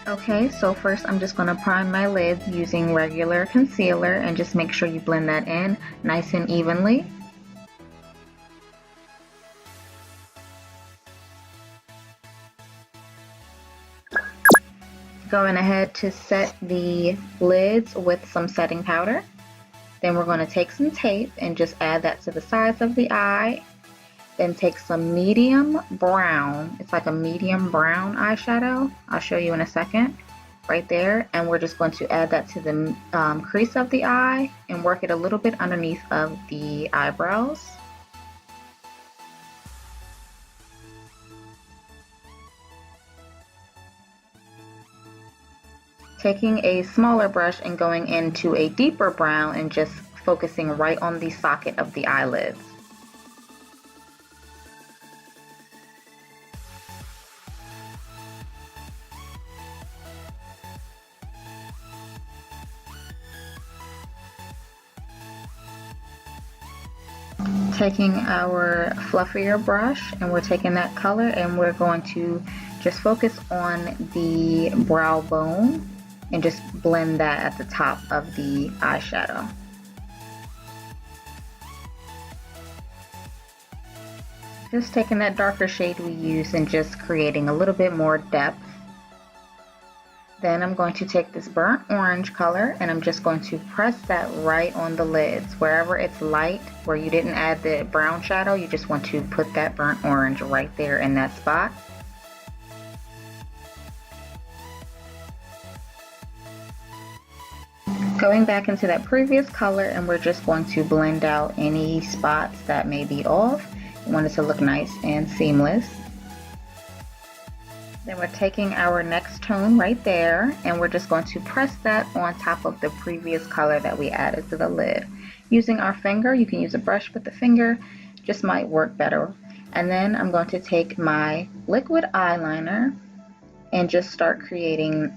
Okay, so first I'm just going to prime my lids using regular concealer and just make sure you blend that in nice and evenly. Going ahead to set the lids with some setting powder. Then we're going to take some tape and just add that to the sides of the eye. Then take some medium brown, it's like a medium brown eyeshadow, I'll show you in a second, right there, and we're just going to add that to the crease of the eye and work it a little bit underneath of the eyebrows. Taking a smaller brush and going into a deeper brown and just focusing right on the socket of the eyelids. Taking our fluffier brush and we're taking that color and we're going to just focus on the brow bone and just blend that at the top of the eyeshadow. Just taking that darker shade we used and just creating a little bit more depth. Then I'm going to take this burnt orange color and I'm just going to press that right on the lids. Wherever it's light, where you didn't add the brown shadow, you just want to put that burnt orange right there in that spot. Going back into that previous color and we're just going to blend out any spots that may be off. You want it to look nice and seamless. Then we're taking our next tone right there and we're just going to press that on top of the previous color that we added to the lid. Using our finger, you can use a brush, but the finger just might work better. And then I'm going to take my liquid eyeliner and just start creating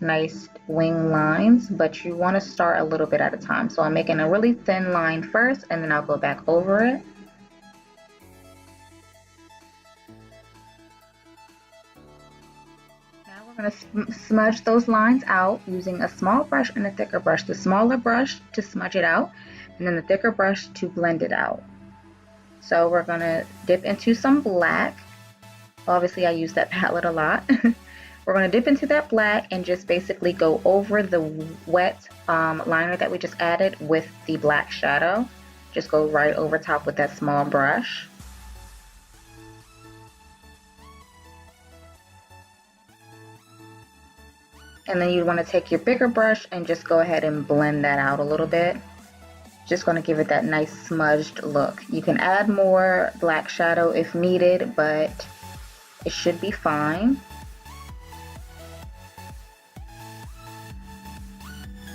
nice wing lines, but you want to start a little bit at a time. So I'm making a really thin line first and then I'll go back over it. We're going to smudge those lines out using a small brush and a thicker brush. The smaller brush to smudge it out and then the thicker brush to blend it out. So we're going to dip into some black. Obviously I use that palette a lot. We're going to dip into that black and just basically go over the wet liner that we just added with the black shadow. Just go right over top with that small brush. And then you want to take your bigger brush and just go ahead and blend that out a little bit. Just going to give it that nice smudged look. You can add more black shadow if needed, but it should be fine.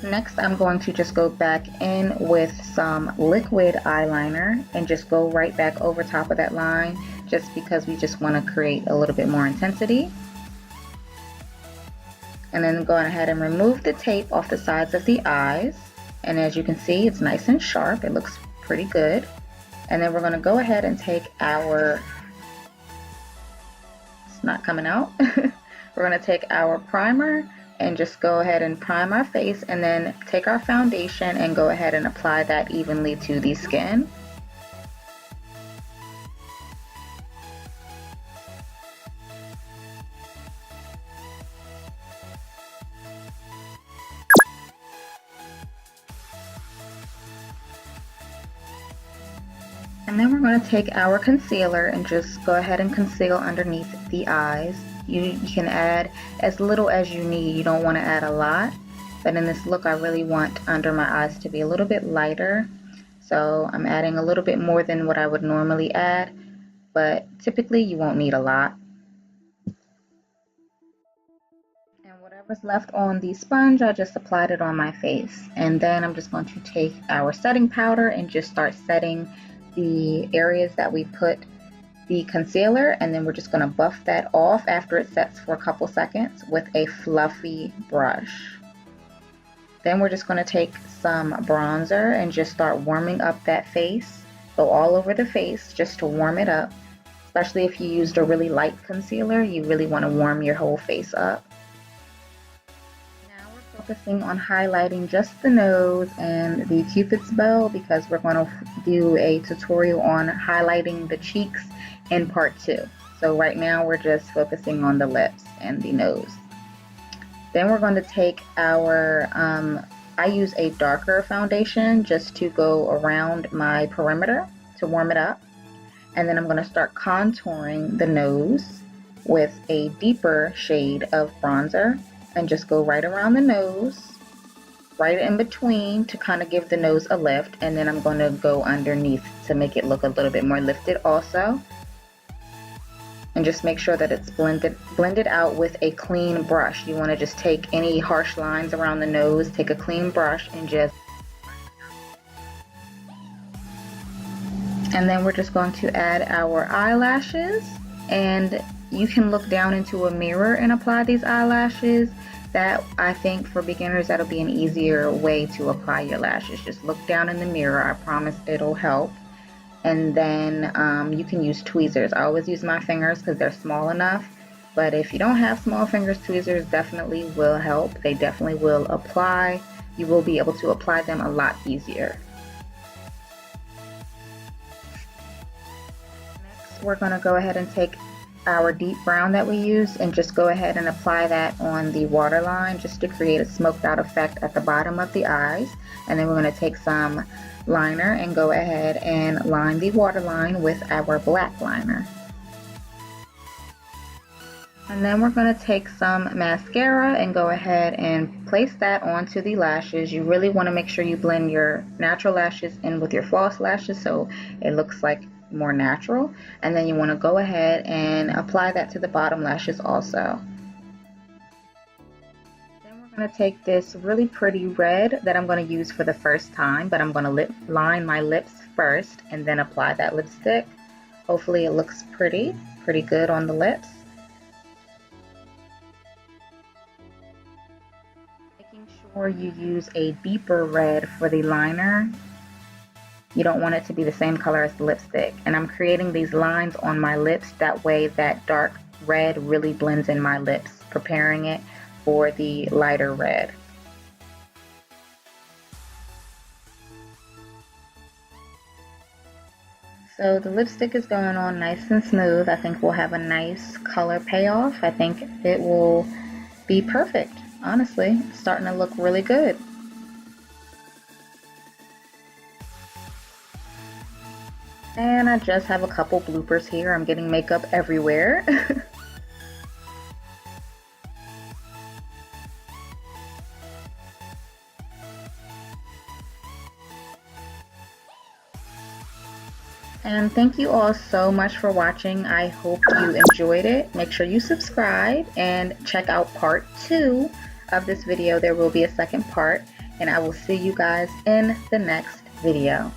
Next, I'm going to just go back in with some liquid eyeliner and just go right back over top of that line, just because we just want to create a little bit more intensity. And then go ahead and remove the tape off the sides of the eyes. And as you can see, it's nice and sharp. It looks pretty good. And then we're going to go ahead and take our, it's not coming out. We're going to take our primer and just go ahead and prime our face and then take our foundation and go ahead and apply that evenly to the skin. And then we're going to take our concealer and just go ahead and conceal underneath the eyes. You can add as little as you need. You don't want to add a lot. But in this look, I really want under my eyes to be a little bit lighter. So I'm adding a little bit more than what I would normally add. But typically, you won't need a lot. And whatever's left on the sponge, I just applied it on my face. And then I'm just going to take our setting powder and just start setting the areas that we put the concealer, and then we're just going to buff that off after it sets for a couple seconds with a fluffy brush. Then we're just going to take some bronzer and just start warming up that face. Go all over the face just to warm it up. Especially if you used a really light concealer, you really want to warm your whole face up. Now we're focusing on highlighting just the nose and the Cupid's bow because we're going to do a tutorial on highlighting the cheeks in part 2. So right now we're just focusing on the lips and the nose. Then we're going to take our, I use a darker foundation just to go around my perimeter to warm it up. And then I'm going to start contouring the nose with a deeper shade of bronzer and just go right around the nose, right in between to kind of give the nose a lift. And then I'm going to go underneath to make it look a little bit more lifted also. And just make sure that it's blended out with a clean brush. You want to just take any harsh lines around the nose, take a clean brush and just... And then we're just going to add our eyelashes, and you can look down into a mirror and apply these eyelashes. That, I think, for beginners, that'll be an easier way to apply your lashes. Just look down in the mirror. I promise it'll help. And then you can use tweezers. I always use my fingers because they're small enough. But if you don't have small fingers, tweezers definitely will help. They definitely will apply. You will be able to apply them a lot easier. We're going to go ahead and take our deep brown that we use and just go ahead and apply that on the waterline just to create a smoked out effect at the bottom of the eyes. And then we're going to take some liner and go ahead and line the waterline with our black liner. And then we're going to take some mascara and go ahead and place that onto the lashes. You really want to make sure you blend your natural lashes in with your false lashes so it looks like more natural. And then you want to go ahead and apply that to the bottom lashes also. Then we're going to take this really pretty red that I'm going to use for the first time, but I'm going to line my lips first and then apply that lipstick. Hopefully it looks pretty good on the lips. Making sure you use a deeper red for the liner. You don't want it to be the same color as the lipstick. And I'm creating these lines on my lips, that way that dark red really blends in my lips, preparing it for the lighter red. So the lipstick is going on nice and smooth. I think we'll have a nice color payoff. I think it will be perfect, honestly. It's starting to look really good. And I just have a couple bloopers here. I'm getting makeup everywhere. And thank you all so much for watching. I hope you enjoyed it. Make sure you subscribe and check out part 2 of this video. There will be a second part, and I will see you guys in the next video.